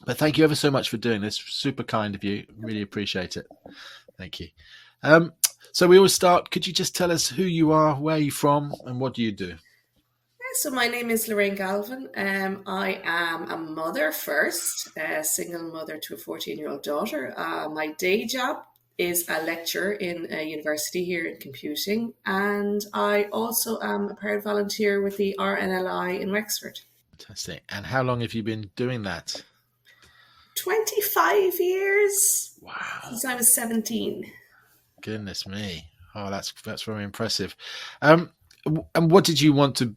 But thank you ever so much for doing this. Super kind of you. Really appreciate it. Thank you. Um, so we always start. Could you just tell us who you are, where you're from, and what do you do? So my name is Lorraine Galvin. I am a mother first, a single mother to a 14-year-old daughter. My day job is a lecturer in a university here in computing, and I also am a parent volunteer with the RNLI in Wexford. Fantastic. And how long have you been doing that? 25 years Wow. since I was 17. Goodness me. Oh, that's very impressive. Um, and what did you want to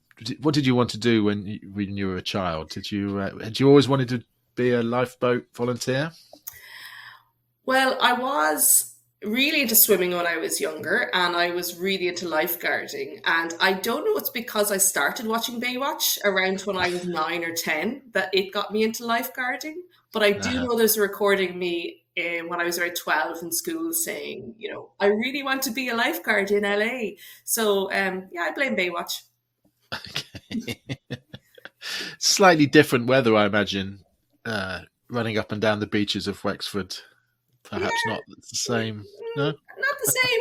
do when you were a child? Had you always wanted to be a lifeboat volunteer? Well, I was really into swimming when I was younger, and I was really into lifeguarding. And I don't know, it's because I started watching Baywatch around when I was 9 or 10 that it got me into lifeguarding. But I do Uh-huh. know there's a recording of me when I was around 12 in school saying, I really want to be a lifeguard in LA. So, yeah, I blame Baywatch. Okay. Slightly different weather, I imagine. Running up and down the beaches of Wexford. Perhaps Yeah, not the same. No. not the same.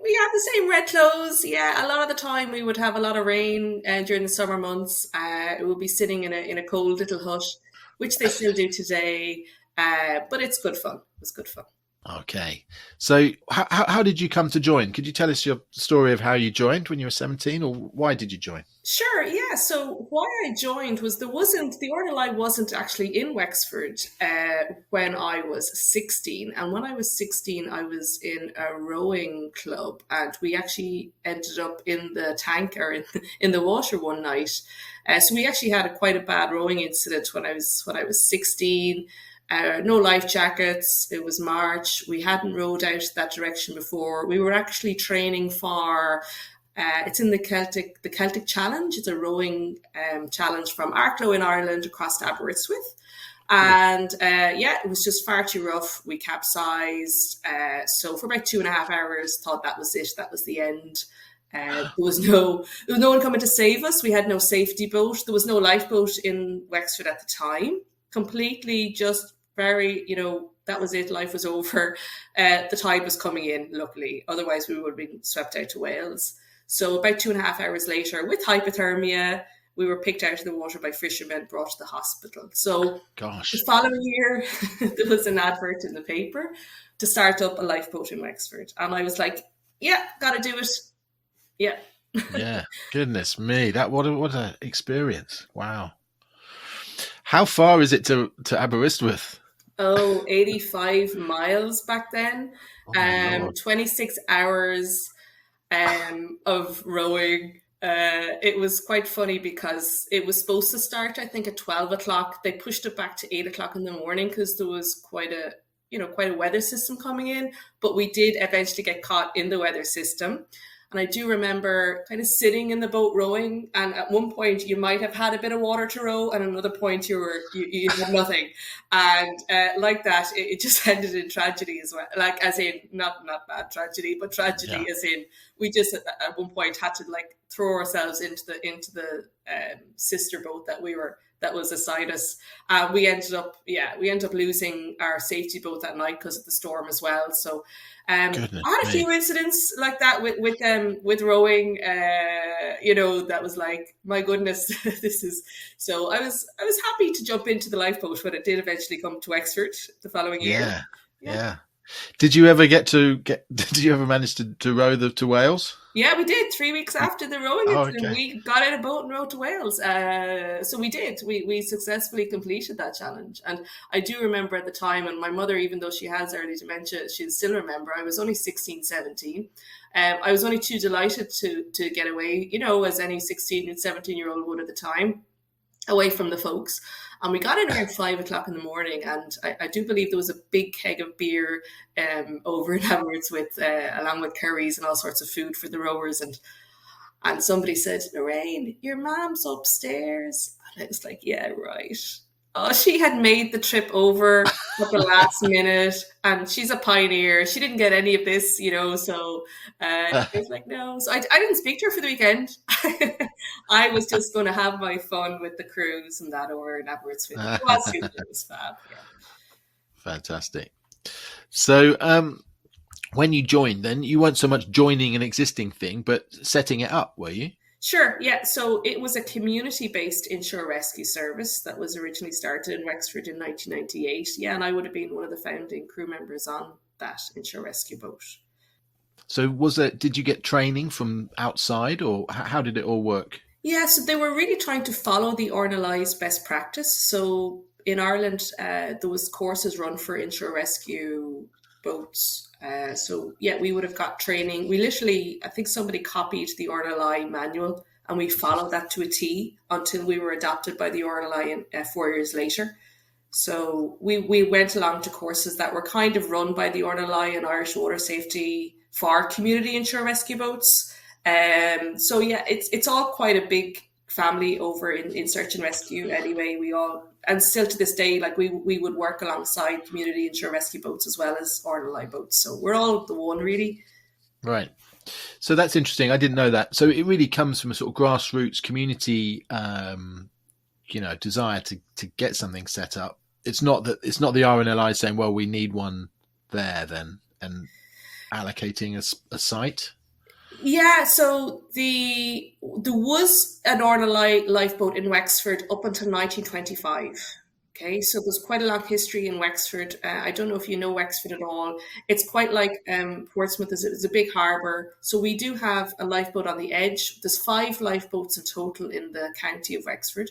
We had the same red clothes. Yeah, a lot of the time we would have a lot of rain during the summer months. It would be sitting in a cold little hut, which they still do today. But it's good fun. It was good fun. Okay. So, how did you come to join? Could you tell us your story of how you joined when you were 17, or why did you join? Sure, yeah. So why I joined was there wasn't the RNLI wasn't actually in Wexford when I was 16. And when I was 16, I was in a rowing club, and we actually ended up in the tank or in the water one night. So we actually had quite a bad rowing incident when I was 16. No life jackets. It was March. We hadn't rowed out that direction before. We were actually training for it's in the Celtic Challenge. It's a rowing challenge from Arklow in Ireland across to Aberystwyth. Oh, And yeah, it was just far too rough. We capsized. So for about 2.5 hours, thought that was it. That was the end. There was no one coming to save us. We had no safety boat. There was no lifeboat in Wexford at the time. Completely just very, that was it. Life was over. The tide was coming in, luckily. Otherwise, we would have been swept out to Wales. So about 2.5 hours later, with hypothermia, we were picked out of the water by fishermen, brought to the hospital. So the gosh. following year, there was an advert in the paper to start up a lifeboat in Wexford. And I was like, yeah, got to do it. Yeah. Yeah. Goodness me. What a experience. Wow. How far is it to Aberystwyth? Oh, 85 miles back then. Oh my lord. 26 hours of rowing. It was quite funny because it was supposed to start, I think, at 12 o'clock. They pushed it back to 8 o'clock in the morning because there was quite a weather system coming in. But we did eventually get caught in the weather system. And I do remember kind of sitting in the boat rowing, and at one point you might have had a bit of water to row, and another point you had nothing, and like that, it just ended in tragedy as well. Like as in not bad tragedy, but tragedy Yeah. as in we just at one point had to like throw ourselves into the sister boat that was aside us. We ended up losing our safety boat that night because of the storm as well. So Goodness I had a me. few incidents like that with rowing. That was like, my goodness, this is. So I was happy to jump into the lifeboat when it did eventually come to Wexford the following year. Yeah. Yeah. Yeah. Did you ever get to get? Did you ever manage to row to Wales? Yeah, we did. 3 weeks after the rowing Oh, incident, okay. we got out a boat and rowed to Wales. So we did. We successfully completed that challenge. And I do remember at the time, and my mother, even though she has early dementia, she'll still remember, I was only 16, 17. I was only too delighted to get away, as any 16 and 17-year-old would at the time, away from the folks. And we got in around 5 o'clock in the morning, and I do believe there was a big keg of beer over in Aberystwyth, along with curries and all sorts of food for the rowers. And somebody said, Lorraine, your mom's upstairs. And I was like, yeah, right. Oh, she had made the trip over at the last minute, and she's a pioneer. She didn't get any of this, so she was like, no. So I didn't speak to her for the weekend. I was just going to have my fun with the cruise and that over in Aberystwyth. It was fab, yeah. Fantastic. So, when you joined, then you weren't so much joining an existing thing, but setting it up, were you? Sure, yeah. So it was a community-based inshore rescue service that was originally started in Wexford in 1998. Yeah, and I would have been one of the founding crew members on that inshore rescue boat. So, did you get training from outside, or how did it all work? Yeah, so they were really trying to follow the RNLI's best practice. So in Ireland, there was courses run for inshore rescue boats. So yeah, we would have got training. We literally, I think somebody copied the RNLI manual and we followed that to a T until we were adopted by the RNLI 4 years later. So we went along to courses that were kind of run by the RNLI and Irish Water Safety for community inshore rescue boats. So yeah, it's all quite a big family over in search and rescue. Anyway, we all, and still to this day, like we would work alongside community inshore rescue boats as well as RNLI boats. So we're all the one, really. Right. So that's interesting. I didn't know that. So it really comes from a sort of grassroots community, desire to get something set up. It's not the RNLI saying, well, we need one there then, and allocating a site. Yeah, so there was an RNLI lifeboat in Wexford up until 1925. Okay, so there's quite a long history in Wexford. I don't know if you know Wexford at all. It's quite like Portsmouth is a big harbour. So we do have a lifeboat on the edge. There's 5 lifeboats in total in the county of Wexford.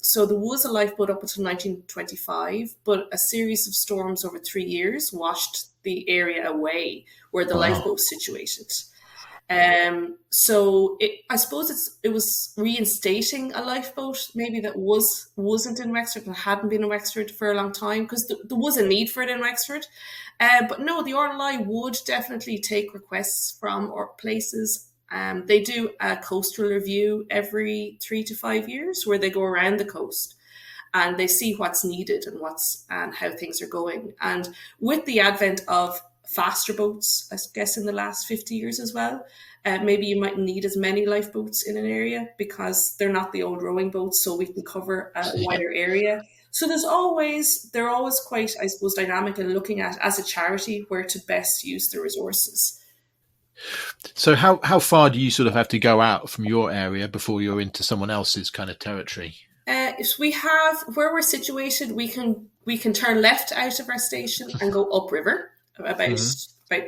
So there was a lifeboat up until 1925, but a series of storms over 3 years washed the area away where the lifeboat's situated. I suppose it was reinstating a lifeboat maybe that wasn't in Wexford and hadn't been in Wexford for a long time, because there was a need for it in Wexford. But no, the RNLI would definitely take requests from or places. They do a coastal review every 3 to 5 years where they go around the coast and they see what's needed and how things are going. And with the advent of faster boats, I guess, in the last 50 years as well, maybe you might need as many lifeboats in an area because they're not the old rowing boats, so we can cover a wider area. So they're always quite, I suppose, dynamic in looking at, as a charity, where to best use the resources. So how far do you sort of have to go out from your area before you're into someone else's kind of territory? If we have where we're situated, we can turn left out of our station and go upriver about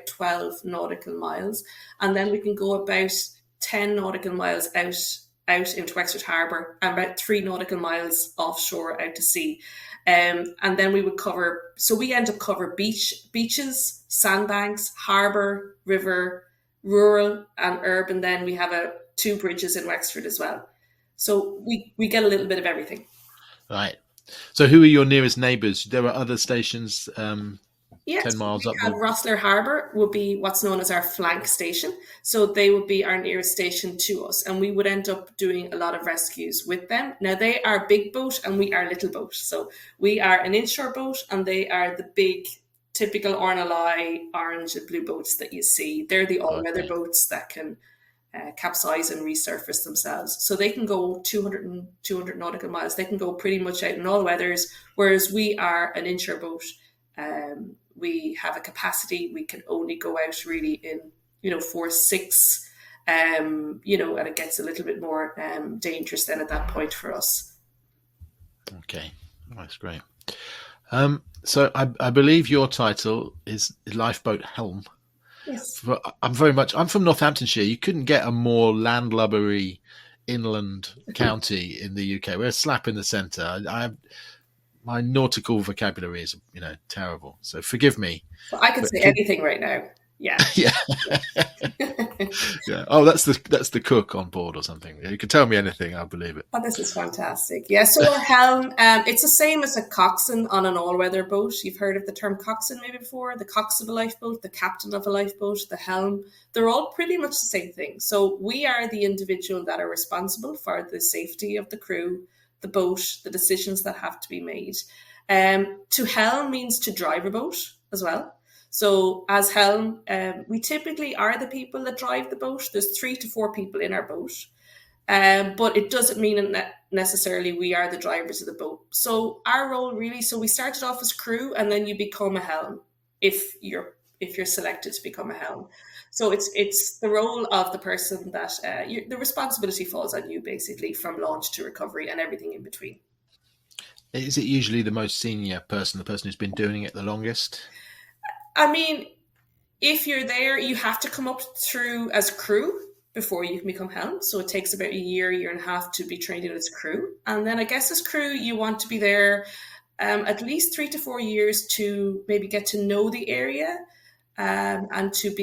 12 nautical miles, and then we can go about 10 nautical miles out into Wexford Harbour and about 3 nautical miles offshore out to sea. And then we would we end up cover beaches, sandbanks, harbour, river, rural and urban. Then we have 2 bridges in Wexford as well. So we get a little bit of everything. Right. So who are your nearest neighbours? There are other stations 10 miles up. Rossler Harbour would be what's known as our flank station. So they would be our nearest station to us. And we would end up doing a lot of rescues with them. Now, they are big boat and we are little boat. So we are an inshore boat and they are the big, typical RNLI orange and blue boats that you see. They're the all-weather boats that can capsize and resurface themselves. So they can go 200 nautical miles. They can go pretty much out in all weathers, whereas we are an inshore boat. We have a capacity. We can only go out really in 4, 6, and it gets a little bit more dangerous then at that point for us. Okay, that's great. So I believe your title is Lifeboat Helm. Yes. I'm from Northamptonshire. You couldn't get a more landlubbery inland county in the UK. We're a slap in the centre. My nautical vocabulary is, terrible. So forgive me. Well, I can say anything right now. Yeah. Yeah. Yeah. Oh, that's the cook on board or something. You can tell me anything, I'll believe it. Oh, this is fantastic. Yeah. So our helm, it's the same as a coxswain on an all-weather boat. You've heard of the term coxswain maybe before. The cox of a lifeboat, the captain of a lifeboat, the helm. They're all pretty much the same thing. So we are the individual that are responsible for the safety of the crew, the boat, the decisions that have to be made. To helm means to drive a boat as well. So as helm, we typically are the people that drive the boat. There's 3 to 4 people in our boat. But it doesn't mean that necessarily we are the drivers of the boat. So our role really, so we started off as crew, and then you become a helm if you're selected to become a helm. So it's the role of the person that the responsibility falls on you, basically, from launch to recovery and everything in between. Is it usually the most senior person, the person who's been doing it the longest? I mean, if you're there, you have to come up through as crew before you can become helm. So it takes about a year and a half to be trained in as crew. And then I guess as crew, you want to be there at least 3 to 4 years to maybe get to know the area, and to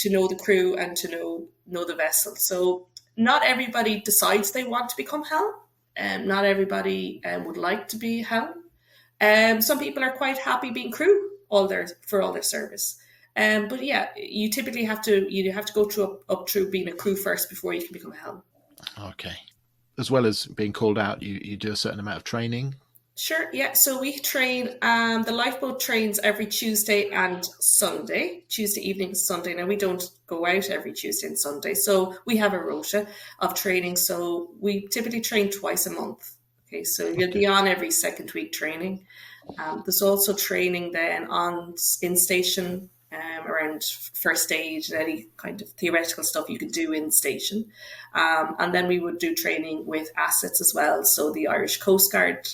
know the crew and to know the vessel. So not everybody decides they want to become helm. Not everybody would like to be helm. Some people are quite happy being crew for all their service. But yeah, you typically have to go up through being a crew first before you can become a helm. Okay. As well as being called out, you do a certain amount of training. Sure, yeah. So we train, the lifeboat trains every Tuesday and Sunday, Tuesday evening and Sunday. Now, we don't go out every Tuesday and Sunday. So we have a rota of training. So we typically train twice a month. Okay, so you'll be on every second week training. There's also training then in station, around first aid and any kind of theoretical stuff you could do in station. And then we would do training with assets as well. So the Irish Coast Guard,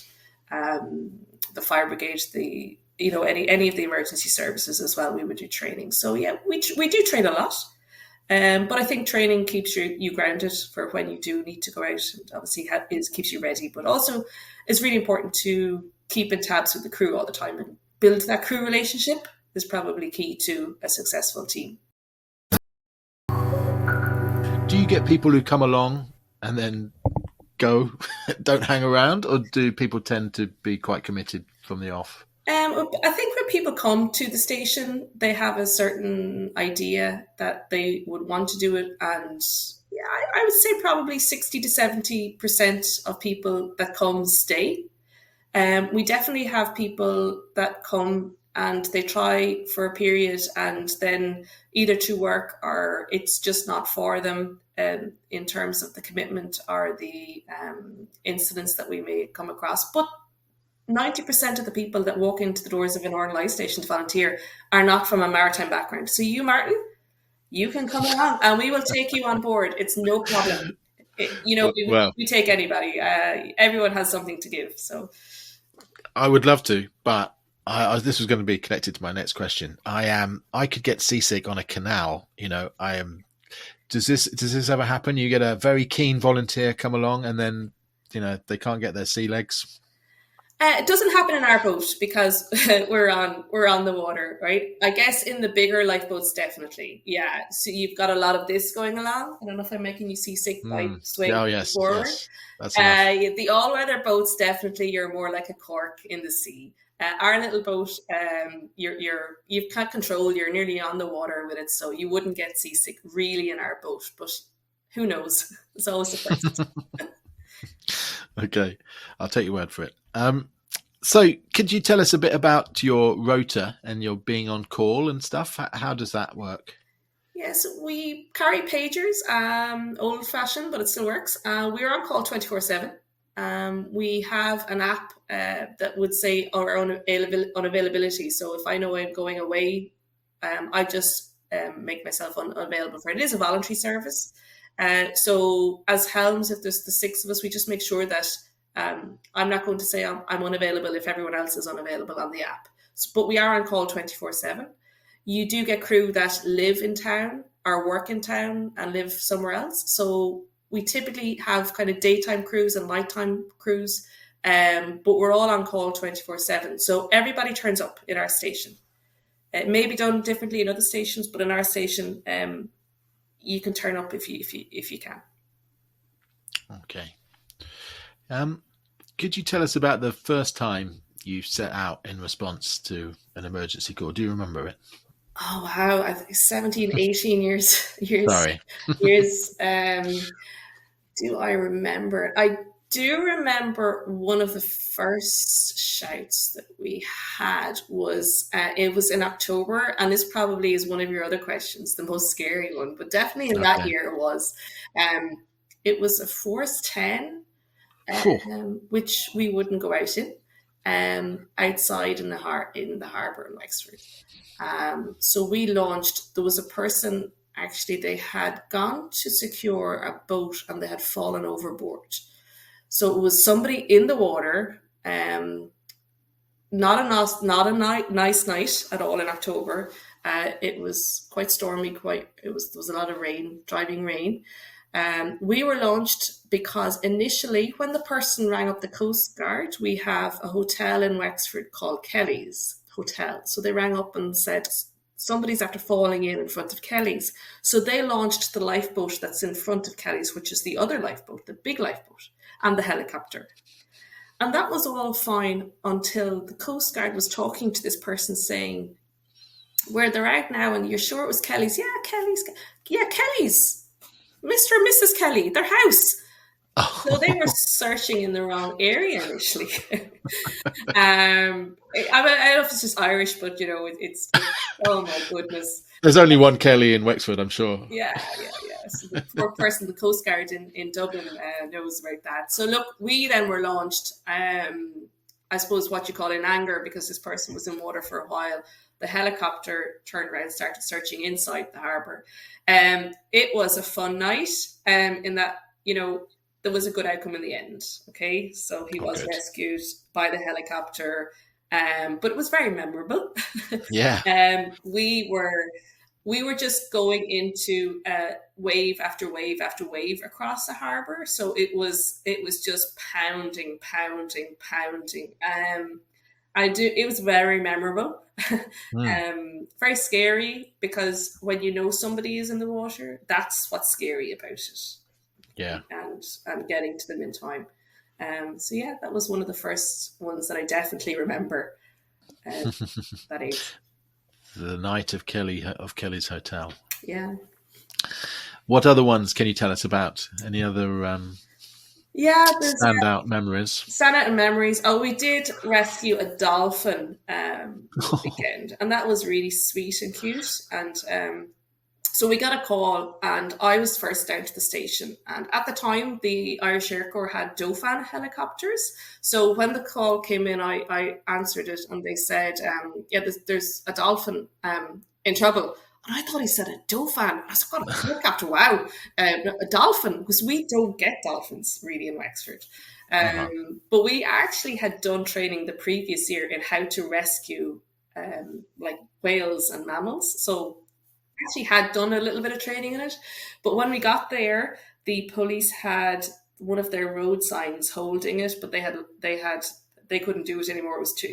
the fire brigade, any of the emergency services as well, we would do training. So yeah, we do train a lot. But I think training keeps you grounded for when you do need to go out, and obviously keeps you ready. But also, it's really important to keep in tabs with the crew all the time and build that crew relationship is probably key to a successful team. Do you get people who come along and then go, don't hang around, or do people tend to be quite committed from the off? I think when people come to the station, they have a certain idea that they would want to do it. And yeah, I would say probably 60 to 70% of people that come stay. We definitely have people that come and they try for a period and then either to work or it's just not for them, in terms of the commitment or the incidents that we may come across. But 90% of the people that walk into the doors of an RNLI station to volunteer are not from a maritime background. So you, Martin, you can come along and we will take you on board. It's no problem. We take anybody. Everyone has something to give. So I would love to, but this was going to be connected to my next question. I could get seasick on a canal. I am. Does this ever happen? You get a very keen volunteer come along, and then they can't get their sea legs. It doesn't happen in our boat because we're on the water, right? I guess in the bigger lifeboats, definitely, yeah. So you've got a lot of this going along. I don't know if I'm making you seasick by swaying forward. Yes. That's enough. The all-weather boats, definitely, you're more like a cork in the sea. Our little boat, you can't control. You're nearly on the water with it, so you wouldn't get seasick really in our boat. But who knows? It's always the first. Okay, I'll take your word for it. So could you tell us a bit about your rota and your being on call and stuff? How does that work? Yes, we carry pagers, old fashioned, but it still works. We're on call 24/7. We have an app that would say our unavailability. So if I know I'm going away, I just make myself unavailable for it. It is a voluntary service. So as helms, if there's the 6 of us, we just make sure that I'm not going to say I'm unavailable if everyone else is unavailable on the app. But we are on call 24/7. You do get crew that live in town or work in town and live somewhere else. So we typically have kind of daytime crews and nighttime crews, but we're all on call 24/7. So everybody turns up in our station. It may be done differently in other stations, but in our station, you can turn up if you can. Okay. Could you tell us about the first time you set out in response to an emergency call? Do you remember it? Oh, wow. I think 17, 18 years. Sorry. Years. Do I remember? do remember one of the first shouts that we had was it was in October, and this probably is one of your other questions, the most scary one, but definitely in that Okay. year it was. Um, it was a Force 10, Phew. which we wouldn't go out in, outside in the harbour in Wexford. So we launched. There was a person actually. They had gone to secure a boat and they had fallen overboard. So it was somebody in the water. Not a nice night at all in October. It was quite stormy. There was a lot of rain, driving rain. We were launched because initially, when the person rang up the Coast Guard, we have a hotel in Wexford called Kelly's Hotel. So they rang up and said, somebody's after falling in front of Kelly's. So they launched the lifeboat that's in front of Kelly's, which is the other lifeboat, the big lifeboat, and the helicopter. And that was all fine until the Coast Guard was talking to this person saying, where they're out now, and you're sure it was Kelly's? Yeah, Kelly's. Yeah, Kelly's. Mr. and Mrs. Kelly, their house. So they were searching in the wrong area initially. I don't know if it's just Irish, but it's oh my goodness. There's only one Kelly in Wexford, I'm sure. Yeah. So the poor person, the Coast Guard in Dublin, knows about that. So look, we then were launched. I suppose what you call in anger, because this person was in water for a while. The helicopter turned around and started searching inside the harbour. It was a fun night, in that, there was a good outcome in the end. Okay, so he was rescued by the helicopter, but it was very memorable. Yeah. We were just going into wave after wave after wave across the harbour, so it was just pounding. It was very memorable. Very scary, because when you know somebody is in the water, that's what's scary about it. Yeah. And getting to them in time. So yeah, that was one of the first ones that I definitely remember. That age. The night of Kelly's Hotel. Yeah. What other ones can you tell us about? Any other standout memories? Standout memories. Oh, we did rescue a dolphin this weekend, and that was really sweet and cute. And so we got a call, and I was first down to the station. And at the time, the Irish Air Corps had Dauphin helicopters. So when the call came in, I answered it, and they said, there's a dolphin in trouble. And I thought he said a Dauphin. I said, God, a helicopter, wow. A dolphin, because we don't get dolphins really in Wexford. But we actually had done training the previous year in how to rescue like whales and mammals. So actually had done a little bit of training in it, but when we got there, the police had one of their road signs holding it, but they couldn't do it anymore. It was too,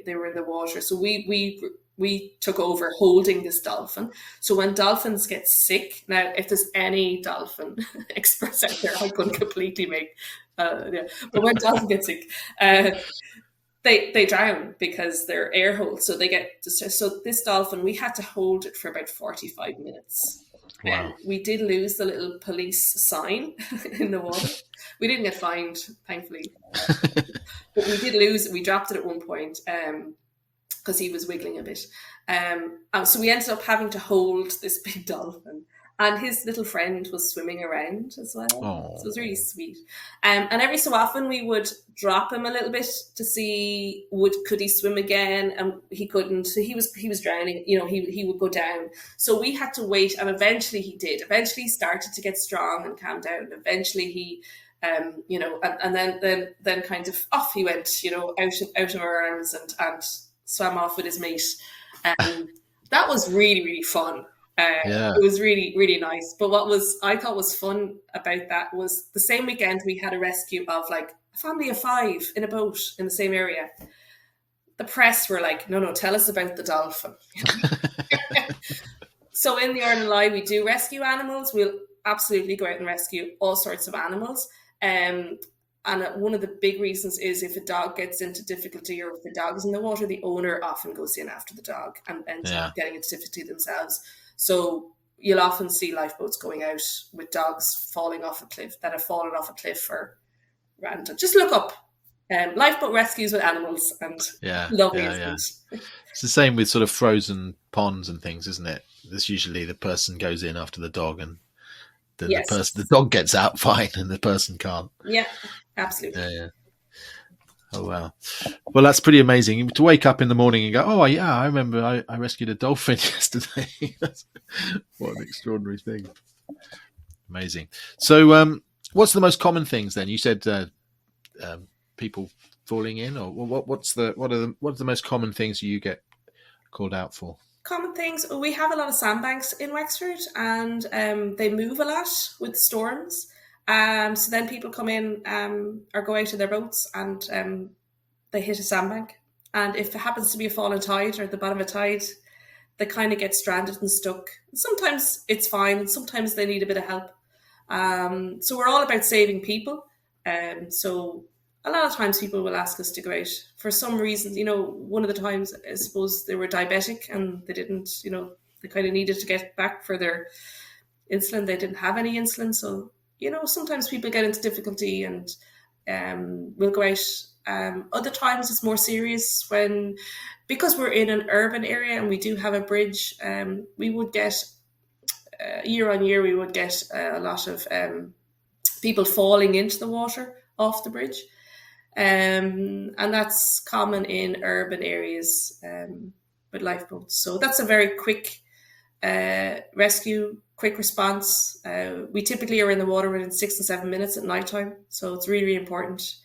they were in the water. So we took over holding this dolphin. So when dolphins get sick, now if there's any dolphin experts out there, I couldn't completely make, but when dolphins get sick, they drown because they're air holes. So this dolphin, we had to hold it for about 45 minutes. Wow. We did lose the little police sign in the water. We didn't get fined, thankfully. But we did lose it. We dropped it at one point because he was wiggling a bit. So we ended up having to hold this big dolphin. And his little friend was swimming around as well. Oh. So it was really sweet. And every so often we would drop him a little bit to see could he swim again, and he couldn't. So he was drowning. He would go down. So we had to wait, and eventually he did. Eventually he started to get strong and calm down. Eventually he, and then kind of off he went, out of our arms and swam off with his mate. That was really, really fun. It was really, really nice. But what I thought was fun about that was the same weekend we had a rescue of like a family of 5 in a boat in the same area. The press were like, no, tell us about the dolphin. So in the RNLI, we do rescue animals. We'll absolutely go out and rescue all sorts of animals. And one of the big reasons is if a dog gets into difficulty or if the dog is in the water, the owner often goes in after the dog and ends up getting into difficulty themselves. So you'll often see lifeboats going out with dogs falling off a cliff that have fallen off a cliff or random. Just look up lifeboat rescues with animals, and Yeah, lovely, yeah, isn't yeah. it? It's the same with sort of frozen ponds and things, isn't it? There's usually the person goes in after the dog, and then the Yes. dog gets out fine, and the person can't. Yeah, absolutely. Yeah, yeah. Oh wow. Well, that's pretty amazing to wake up in the morning and go, "Oh yeah, I remember I rescued a dolphin yesterday." What an extraordinary thing! Amazing. So, what's the most common things then? You said people falling in, or what are the most common things you get called out for? Common things. We have a lot of sandbanks in Wexford, and they move a lot with storms. So then people come in or go out of their boats, and they hit a sandbank. And if it happens to be a falling tide or at the bottom of a tide, they kind of get stranded and stuck. Sometimes it's fine. Sometimes they need a bit of help. So we're all about saving people. So a lot of times people will ask us to go out for some reason. One of the times I suppose they were diabetic and they didn't, they kind of needed to get back for their insulin. They didn't have any insulin, so sometimes people get into difficulty and we'll go out. Other times it's more serious because we're in an urban area and we do have a bridge. We would get year on year we would get a lot of people falling into the water off the bridge. And that's common in urban areas with lifeboats. So that's a very quick rescue, quick response. We typically are in the water within 6 and 7 minutes at night time, so it's really, really important.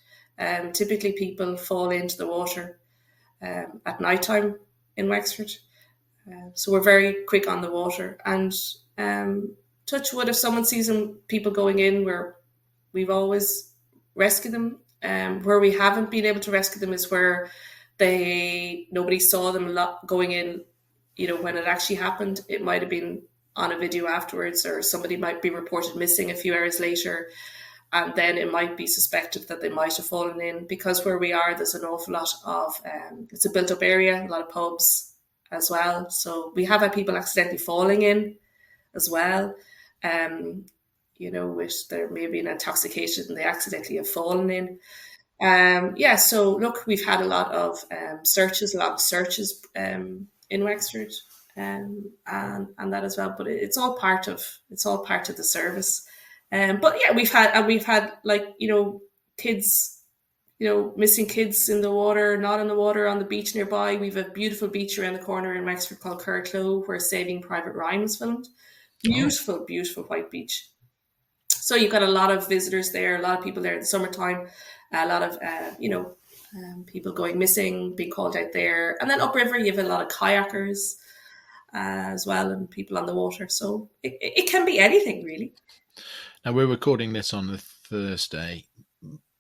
Typically, people fall into the water at night time in Wexford, so we're very quick on the water. And touch wood, if someone sees people going in, we've always rescued them. Where we haven't been able to rescue them is where nobody saw them going in. When it actually happened, it might have been on a video afterwards, or somebody might be reported missing a few hours later, and then it might be suspected that they might have fallen in, because where we are, there's an awful lot of it's a built-up area, a lot of pubs as well. So we have had people accidentally falling in as well. With there maybe an intoxication and they accidentally have fallen in. So look, we've had a lot of searches in Wexford, and that as well. But it's all part of the service. But yeah, we've had kids, missing kids in the water, not in the water, on the beach nearby. We've a beautiful beach around the corner in Wexford called Curracloe, where Saving Private Ryan was filmed. Oh, Beautiful, beautiful white beach. So you've got a lot of visitors there, a lot of people there in the summertime, a lot of people going missing, being called out there. And then upriver, you have a lot of kayakers as well, and people on the water. So it can be anything, really. now we're recording this on the Thursday.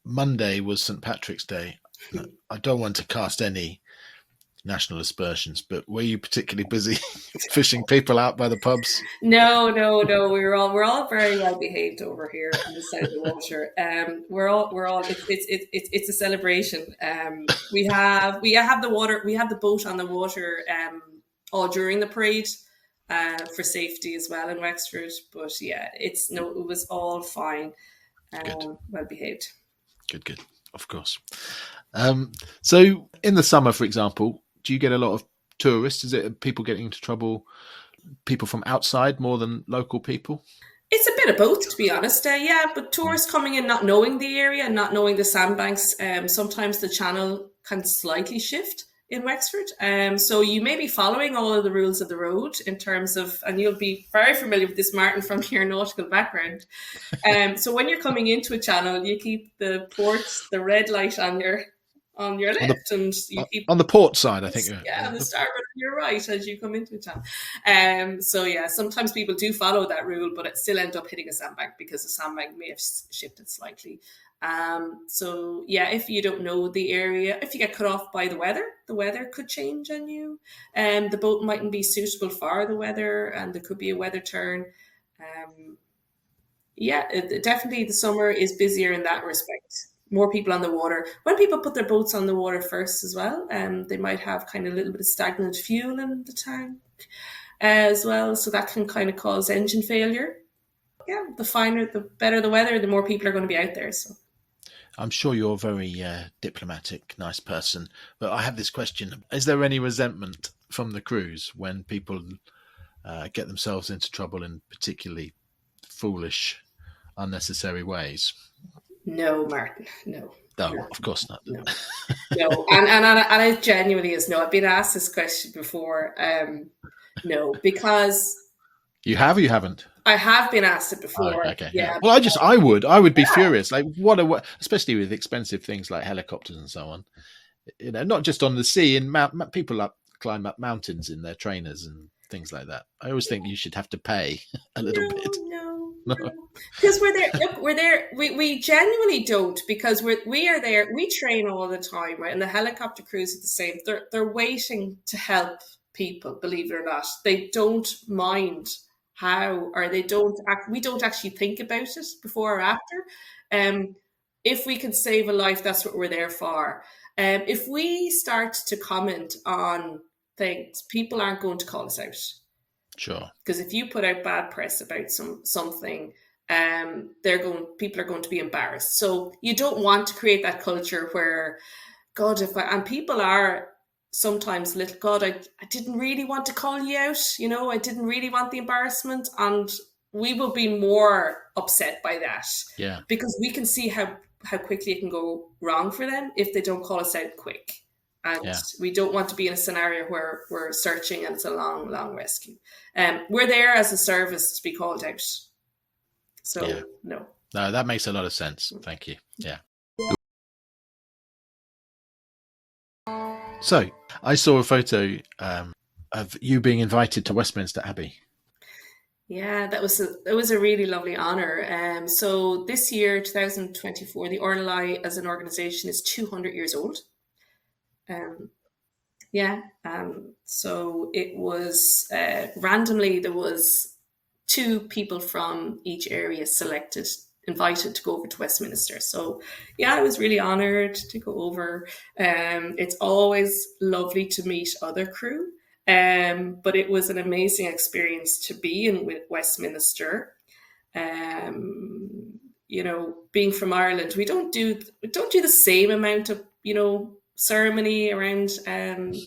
Monday was St. Patrick's Day. I don't want to cast any national aspersions, but were you particularly busy fishing people out by the pubs? No, no, no. We're all very well behaved over here on the side of the water. We're all. It's a celebration. We have the water. We have the boat on the water. All during the parade. For safety as well in Wexford, but yeah, it was all fine, Good, well behaved. good, good. Of course. So in the summer, for example, do you get a lot of tourists? Is it people getting into trouble, people from outside more than local people? It's a bit of both, to be honest. Yeah, but tourists coming in not knowing the area and not knowing the sandbanks, sometimes the channel can slightly shift in Wexford. So you may be following all of the rules of the road in terms of, and you'll be very familiar with this, Martin, from your nautical background. So when you're coming into a channel, you keep the red light on your On the left, and you keep on the port side, I think. on the starboard on your right as you come into a channel. So yeah, sometimes people do follow that rule, but it still end up hitting a sandbank because the sandbank may have shifted slightly. So yeah, if you don't know the area, if you get cut off by the weather could change on you, and the boat mightn't be suitable for the weather, and there could be a weather turn. Definitely the summer is busier in that respect. More people on the water. When people put their boats on the water first as well, they might have kind of a little bit of stagnant fuel in the tank as well, so that can kind of cause engine failure. Yeah, the better the weather, the more people are going to be out there. So I'm sure you're a very diplomatic, nice person, but I have this question: is there any resentment from the crews when people get themselves into trouble in particularly foolish, unnecessary ways? No, Martin. No, No, no, of course not. no, no. And it genuinely is no. I've been asked this question before. No, because You have or you haven't? I have been asked it Oh, before. okay, yeah. Yeah, Well, I would be furious. Like, especially with expensive things like helicopters and so on. You know, not just on the sea. And people climb up mountains in their trainers and things like that. I always think you should have to pay a little bit. no, no, No. no. Because we're there. Look, we're there. We genuinely don't because we are there. We train all the time, right? And the helicopter crews are the same. They're waiting to help people. Believe it or not, they don't mind how, or they don't. We don't actually think about it before or after. Um, if we can save a life, that's what we're there for. If we start to comment on things, people aren't going to call us out. Sure. Because if you put out bad press about something, people are going to be embarrassed. So you don't want to create that culture where, God, and people are sometimes little, God, I didn't really want to call you out, I didn't really want the embarrassment, and we will be more upset by that Yeah. because we can see how quickly it can go wrong for them if they don't call us out quick. And Yeah. we don't want to be in a scenario where we're searching and it's a long, long rescue. We're there as a service to be called out. So, Yeah. no. No, that makes a lot of sense. Thank you. Yeah. So I saw a photo of you being invited to Westminster Abbey. Yeah, it was a really lovely honour. So this year, 2024, the RNLI as an organisation is 200 years old. Um, yeah, so it was randomly there was two people from each area selected, invited to go over to Westminster. So yeah, I was really honoured to go over. It's always lovely to meet other crew. But it was an amazing experience to be in Westminster. Being from Ireland, we don't do the same amount of ceremony around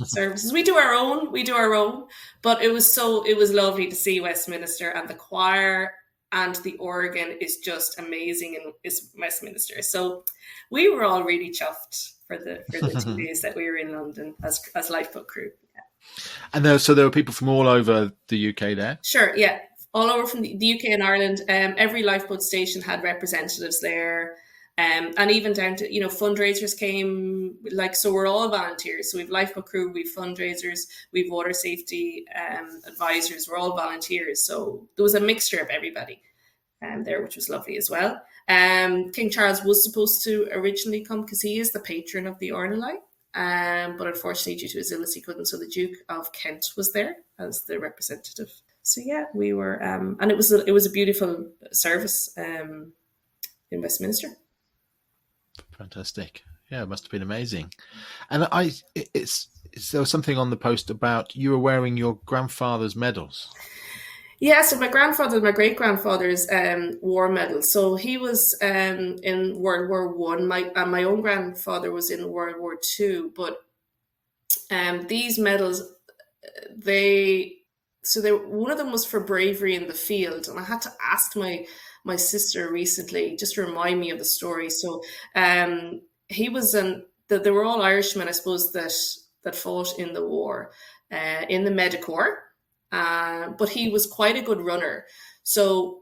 services. We do our own, but it was lovely to see Westminster, and the choir and the organ is just amazing in Westminster. So we were all really chuffed for the 2 days that we were in London as Lifeboat crew. And there were people from all over the UK there. Sure, yeah. All over from the UK and Ireland. Every lifeboat station had representatives there. And even down to, fundraisers came, so we're all volunteers. So we've lifeboat crew, we've fundraisers, we've water safety advisors, we're all volunteers. So there was a mixture of everybody there, which was lovely as well. King Charles was supposed to originally come because he is the patron of the RNLI. But unfortunately, due to his illness, he couldn't. So the Duke of Kent was there as the representative. So yeah, we were, and it was a beautiful service in Westminster. Fantastic. Yeah, it must have been amazing. And there was something on the post about you were wearing your grandfather's medals. Yeah, so my great grandfather's war medal. So he was in World War One. My own grandfather was in World War Two. But these medals, one of them was for bravery in the field, and I had to ask my sister recently just to remind me of the story. So he was they were all Irishmen, I suppose, that fought in the war in the Medicorps. But he was quite a good runner. So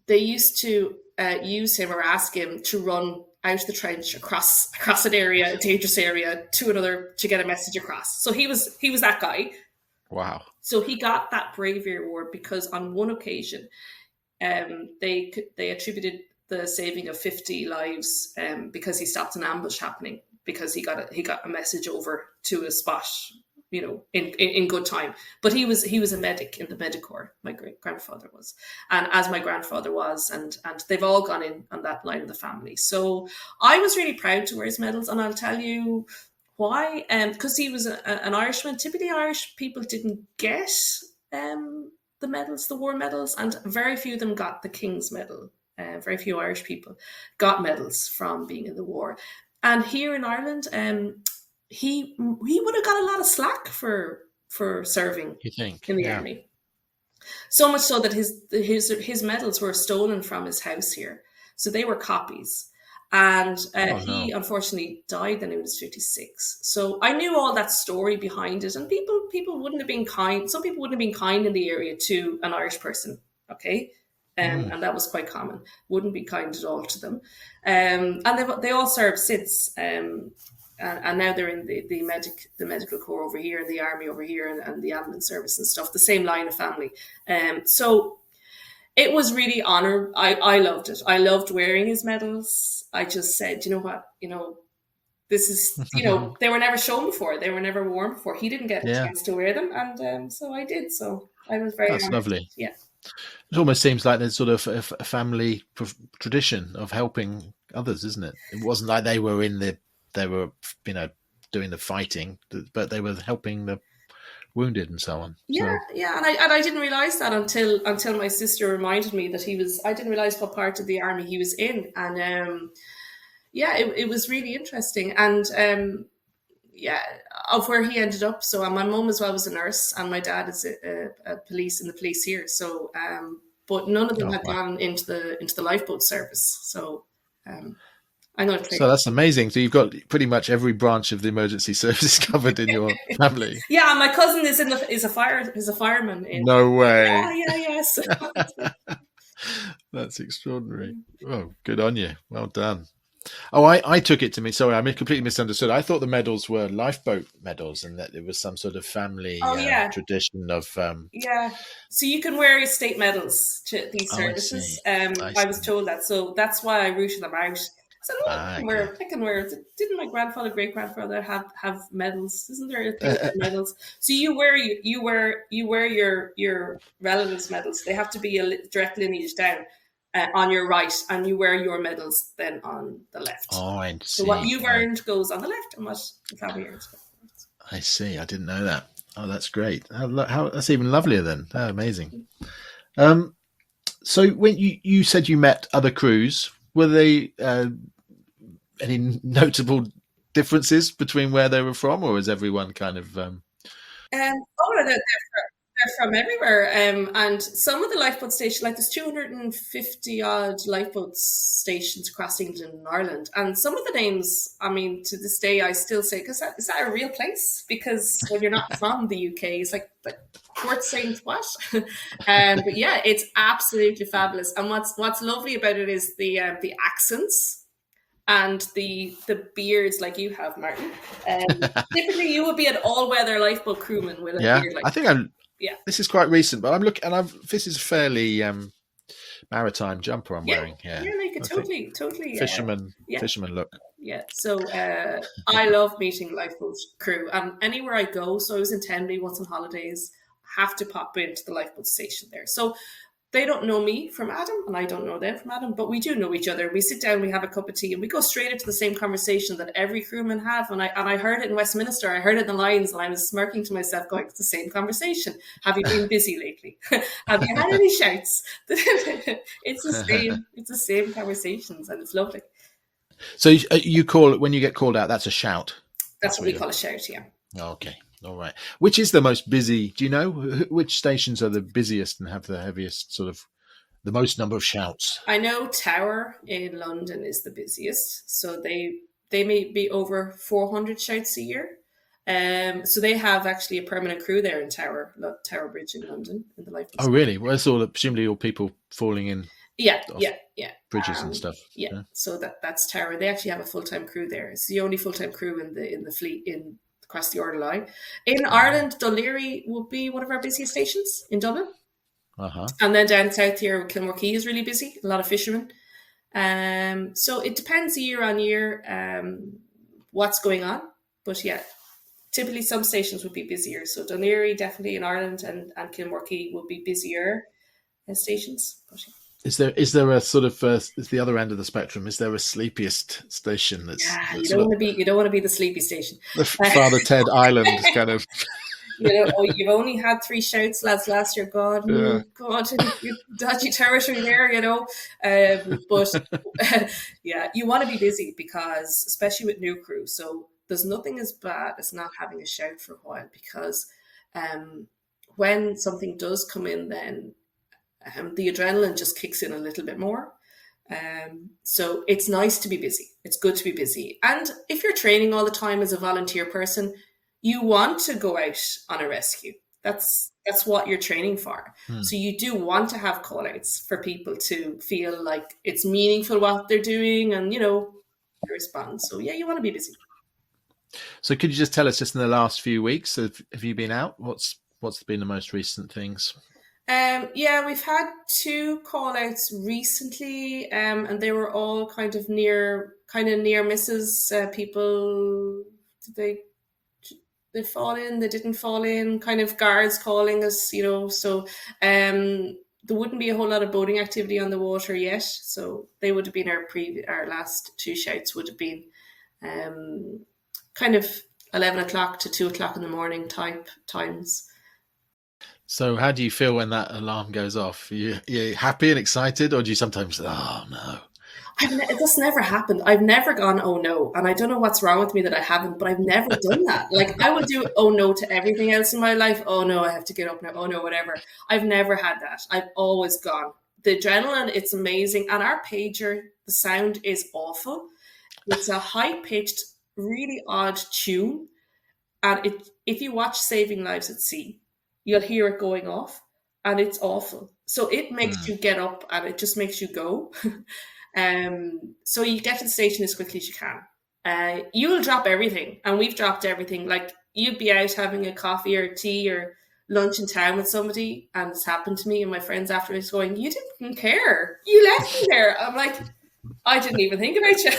they used to use him or ask him to run out the trench across an area, a dangerous area, to another to get a message across. So he was that guy. Wow. So he got that bravery award because on one occasion, they attributed the saving of 50 lives because he stopped an ambush happening because he got a message over to a spot, in good time. But he was a medic in the Medicorps. My great grandfather was, and as my grandfather was, and they've all gone in on that line of the family. So I was really proud to wear his medals, and I'll tell you why. Because he was an Irishman. Typically, Irish people didn't get the medals, the war medals, and very few of them got the King's Medal. very few Irish people got medals from being in the war. And here in Ireland, he would have got a lot of slack for serving You think? in the Yeah. army. So much so that his medals were stolen from his house here. So they were copies. And Oh he no. unfortunately died when he was 56. So I knew all that story behind it. And people wouldn't have been kind. Some people wouldn't have been kind in the area to an Irish person. Okay. And that was quite common. Wouldn't be kind at all to them. And they all served since. And now they're in the medical corps over here, and the army over here, and the ambulance service and stuff. The same line of family. So it was really honor. I loved it. I loved wearing his medals. I just said, you know what, this is, they were never shown before. They were never worn before. He didn't get a Yeah. chance to wear them, and so I did. So I was very That's honored. lovely. Yeah. It almost seems like there's sort of a family tradition of helping others, isn't it? It wasn't like they were doing the fighting, but they were helping the wounded and so on. Yeah, So, yeah, and I didn't realize that until my sister reminded me that he was. I didn't realize what part of the army he was in, and yeah, it was really interesting, and yeah, of where he ended up. So my mum as well was a nurse, and my dad is a police in the police here. So, but none of them had wow. gone into the lifeboat service. So, I know. So that's amazing. So you've got pretty much every branch of the emergency service covered in your family. Yeah, my cousin is a fireman. No way. Yes. That's extraordinary. Oh, good on you. Well done. Oh, I took it to me. Sorry, I completely misunderstood. I thought the medals were lifeboat medals, and that it was some sort of family tradition of. Yeah, so you can wear state medals to these services. I was told that, so that's why I rooted them out. So I can wear. Didn't my grandfather, great grandfather have medals? Isn't there a thing with medals? So you wear your relatives' medals. They have to be a direct lineage down. On your right, and you wear your medals then on the left. Oh, I see. So what you've earned goes on the left, and what the family earns. I see. I didn't know that. Oh, that's great. How that's even lovelier then. Oh, amazing. So when you said you met other crews, were they any notable differences between where they were from, or is everyone kind of? They're from everywhere, and some of the lifeboat stations, like there's 250 odd lifeboat stations across England and Ireland, and some of the names, I mean, to this day, I still say, is that a real place? Because when you're not from the UK, it's like Port Saint what? But yeah, it's absolutely fabulous, and what's lovely about it is the accents. And the beards like you have, Martin. Typically, you would be an all-weather lifeboat crewman with a beard like I think this is quite recent, but I'm looking, and this is a fairly maritime jumper I'm wearing here. Yeah, like a totally fisherman look. Yeah, so I love meeting lifeboat crew, and anywhere I go. So I was in Tenby once on holidays. Have to pop into the lifeboat station there. So they don't know me from Adam, and I don't know them from Adam, but we do know each other. We sit down, we have a cup of tea, and we go straight into the same conversation that every crewman have. And I heard it in Westminster. I heard it in the lines, and I was smirking to myself, going, "It's the same conversation. Have you been busy lately? Have you had any shouts?" It's the same conversations, and it's lovely. So you call it when you get called out? That's a shout. That's what we call a shout. Yeah. Okay. All right. Which is the most busy? Do you know which stations are the busiest and have the heaviest the most number of shouts? I know Tower in London is the busiest, so they may be over 400 shouts a year. So they have actually a permanent crew there in Tower Bridge in London in the lifeboat. Oh, really? Well, it's presumably all people falling in. Yeah. Bridges and stuff. Yeah. So that's Tower. They actually have a full-time crew there. It's the only full-time crew in the fleet across the Order line. In Ireland, Dún Laoghaire would be one of our busiest stations in Dublin. And then down south here, Kilmorkey is really busy. A lot of fishermen. So it depends year on year what's going on. But yeah, typically some stations would be busier. So Dún Laoghaire definitely in Ireland, and Kilmorkey would be busier stations. But, yeah. Is there a sort of is the other end of the spectrum? Is there a sleepiest station? You don't want to be the sleepy station. The Father Ted Island kind of. Oh, you've only had 3 shouts, lads, last year. God, Yeah. God, dodgy territory there. But yeah, you want to be busy because, especially with new crew, so there's nothing as bad as not having a shout for a while because um, when something does come in, then the adrenaline just kicks in a little bit more. So it's nice to be busy. It's good to be busy. And if you're training all the time as a volunteer person, you want to go out on a rescue. That's what you're training for. Hmm. So you do want to have call outs for people to feel like it's meaningful what they're doing and respond. So yeah, you want to be busy. So could you just tell us, just in the last few weeks, have you been out? What's been the most recent things? Yeah, we've had 2 call outs recently, and they were all kind of near misses. People, did they fall in? They didn't fall in. Kind of guards calling us. So there wouldn't be a whole lot of boating activity on the water yet. So they would have been our last 2 shouts would have been kind of 11 o'clock to 2 o'clock in the morning type times. So how do you feel when that alarm goes off? You happy and excited, or do you sometimes, oh no? This never happened. I've never gone, oh no. And I don't know what's wrong with me that I haven't, but I've never done that. Like I would do, oh no, to everything else in my life. Oh no, I have to get up now. Oh no, whatever. I've never had that. I've always gone. The adrenaline, it's amazing. And our pager, the sound is awful. It's a high pitched, really odd tune. And if you watch Saving Lives at Sea, you'll hear it going off and it's awful. So it makes you get up and it just makes you go. So you get to the station as quickly as you can. You'll drop everything, and we've dropped everything. Like you'd be out having a coffee or tea or lunch in town with somebody, and it's happened to me and my friends afterwards going, "You didn't care. You left me there." I'm like, I didn't even think about you.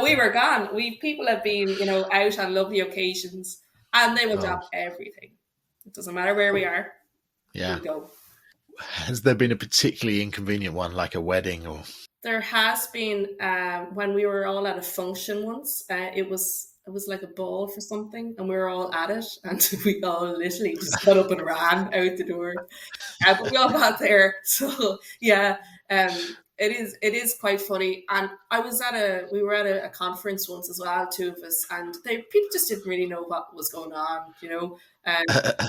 We were gone. People have been, out on lovely occasions, and they will drop everything. It doesn't matter where we are. Yeah. We go. Has there been a particularly inconvenient one, like a wedding or? There has been when we were all at a function once. It was like a ball for something, and we were all at it, and we all literally just got up and ran out the door. But we all got there, so yeah. It is quite funny. And we were at a conference once as well, 2 of us, and people just didn't really know what was going on, and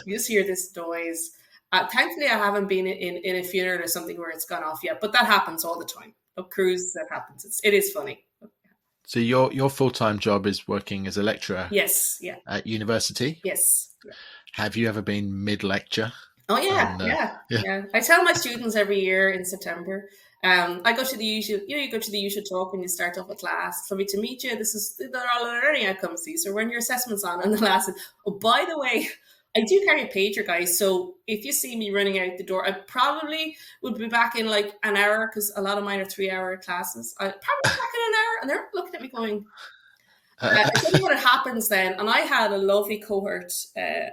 you just hear this noise. Thankfully, I haven't been in a funeral or something where it's gone off yet, but that happens all the time. Of cruise, that happens. It is funny. So your full-time job is working as a lecturer? Yes, yeah. At university? Yes. Yeah. Have you ever been mid-lecture? Oh yeah, yeah. I tell my students every year in September. I go to the usual. You go to the usual talk when you start off a class. Lovely to meet you. They're all learning outcomes. These are when your assessments on, and the last. Oh, by the way, I do carry a pager, guys. So if you see me running out the door, I probably would be back in like an hour because a lot of mine are 3-hour classes. I'd probably be back in an hour, and they're looking at me going. I tell you what happens then, and I had a lovely cohort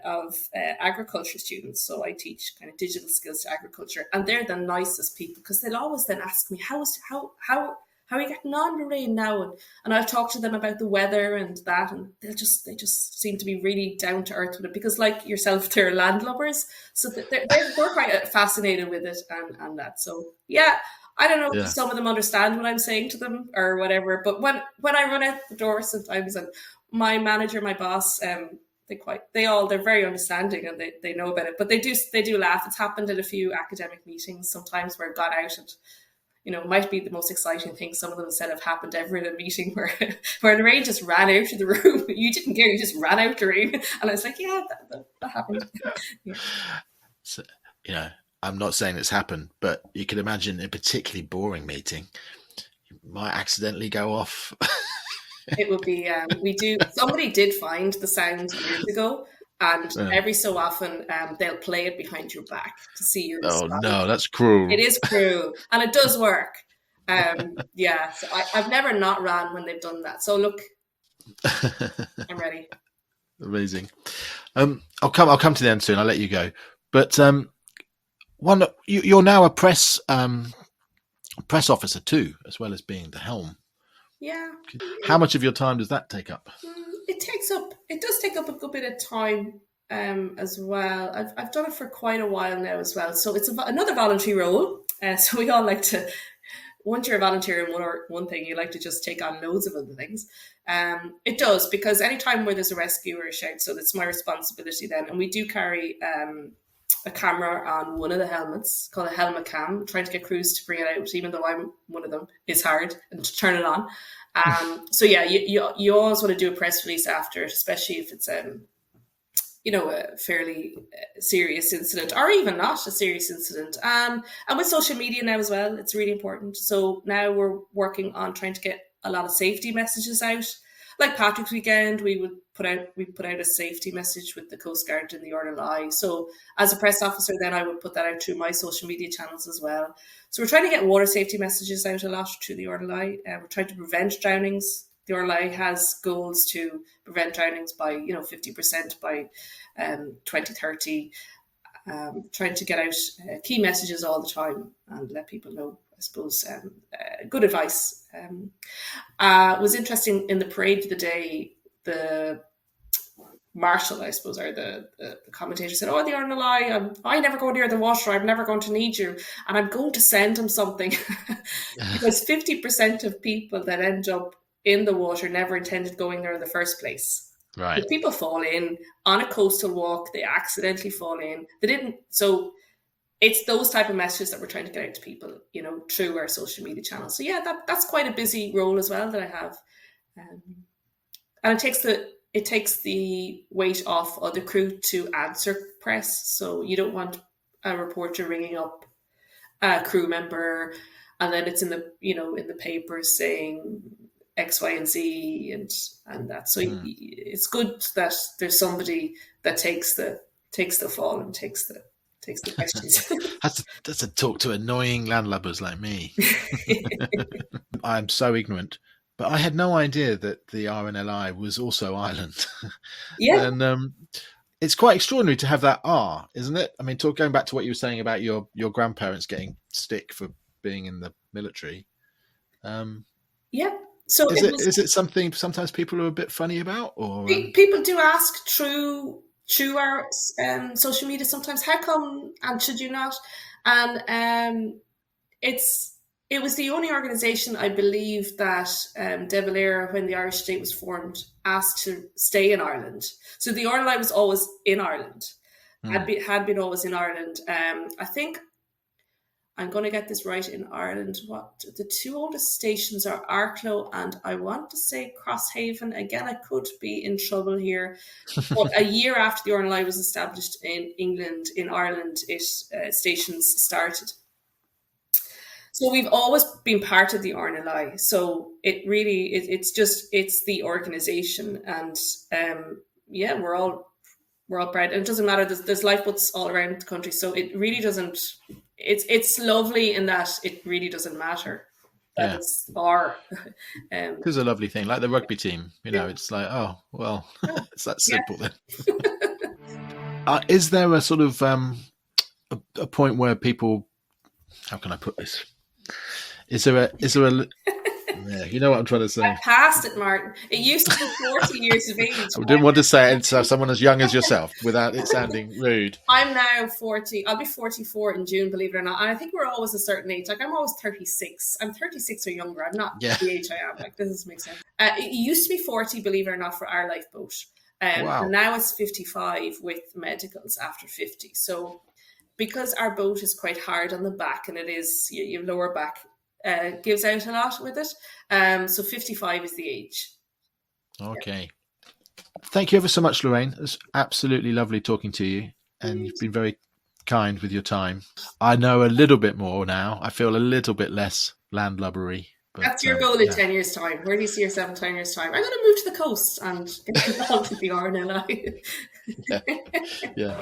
of agriculture students, so I teach kind of digital skills to agriculture, and they're the nicest people because they'll always then ask me how are you getting on, Lorraine, now, and I've talked to them about the weather and that, and they just seem to be really down to earth with it because, like yourself, they're landlubbers, so they're quite fascinated with it and that. So yeah. I don't know if some of them understand what I'm saying to them or whatever, but when I run out the door sometimes, and my manager, my boss, they're very understanding and they know about it, but they do laugh. It's happened at a few academic meetings sometimes where I've got out and, it might be the most exciting thing some of them said have happened ever in a meeting where Lorraine just ran out of the room. You didn't care, you just ran out, Lorraine. And I was like, yeah, that happened. Yeah. So, I'm not saying it's happened, but you can imagine a particularly boring meeting. You might accidentally go off. It would be, somebody did find the sound years ago, and every so often they'll play it behind your back to see your response. Oh no, that's cruel. It is cruel, and it does work. Yeah, so I've never not ran when they've done that. So look, I'm ready. Amazing. I'll come to the end soon. I'll let you go. But you're now a press officer too, as well as being the helm. Yeah. How much of your time does that take up? It does take up a good bit of time. as well. I've done it for quite a while now as well. So it's another voluntary role. So we all like to, once you're a volunteer in one thing, you like to just take on loads of other things. It does, because anytime where there's a rescue or a shout, so that's my responsibility then. And we do carry a camera on one of the helmets called a helmet cam, trying to get crews to bring it out, even though I'm one of them, is hard, and to turn it on. So yeah, you always want to do a press release after it, especially if it's a fairly serious incident, or even not a serious incident. And with social media now as well, it's really important. So now we're working on trying to get a lot of safety messages out. Like Patrick's Weekend, we put out a safety message with the Coast Guard and the RLI. So as a press officer, then I would put that out through my social media channels as well. So we're trying to get water safety messages out a lot through the RLI. We're trying to prevent drownings. The RLI has goals to prevent drownings by 50% by 2030. Trying to get out key messages all the time and let people know, I suppose, good advice. Was interesting in the parade of the day, the marshal, I suppose, or the commentator said, "Oh, the RNLI, I never go near the water. I'm never going to need you, and I'm going to send him something," because 50% of people that end up in the water never intended going there in the first place. Right. If people fall in on a coastal walk, they accidentally fall in. They didn't. So it's those type of messages that we're trying to get out to people, through our social media channels. So yeah, that's quite a busy role as well that I have, and it takes the weight off other crew to answer press. So you don't want a reporter ringing up a crew member, and then it's in the papers saying X, Y, and Z, and that. So it's good that there's somebody that takes the fall and takes the questions. That's a talk to annoying landlubbers like me. I'm so ignorant, but I had no idea that the RNLI was also Ireland. Yeah. And it's quite extraordinary to have that R, isn't it? I mean, going back to what you were saying about your grandparents getting stick for being in the military. Yeah. So is it something sometimes people are a bit funny about, or people do ask through our social media sometimes, how come, and should you not? And it was the only organisation, I believe, that De Valera, when the Irish state was formed, asked to stay in Ireland. So the RLI was always in Ireland, had been always in Ireland. I think I'm going to get this right in Ireland. What the two oldest stations are Arklow and I want to say Crosshaven. Again, I could be in trouble here. But a year after the RNLI was established in England, in Ireland, stations started. So we've always been part of the RNLI. So it really, it's the organisation, and we're all proud. And it doesn't matter. There's lifeboats all around the country, so it really doesn't. It's lovely in that it really doesn't matter. It's our. It is a lovely thing, like the rugby team. It's like, oh well, it's that simple then. Is there a sort of a point where people? How can I put this? Is there a? Yeah, you know what I'm trying to say. I passed it, Martin. It used to be 40 years of age. I didn't want to say it to someone as young as yourself without it sounding rude. I'm now 40. I'll be 44 in June, believe it or not. And I think we're always a certain age. Like, I'm always 36. I'm 36 or younger. I'm not the age I am. Like, this doesn't make sense. It used to be 40, believe it or not, for our lifeboat. Wow. And now it's 55 with medicals after 50. So because our boat is quite hard on the back, and it is your lower back, gives out a lot with it. So 55 is the age. Okay. Thank you ever so much, Lorraine. It's absolutely lovely talking to you, and you've been very kind with your time. I know a little bit more now. I feel a little bit less landlubbery. That's your goal in 10 years' time. Where do you see yourself in 10 years' time? I'm going to move to the coast and get involved with the RNLI. Yeah.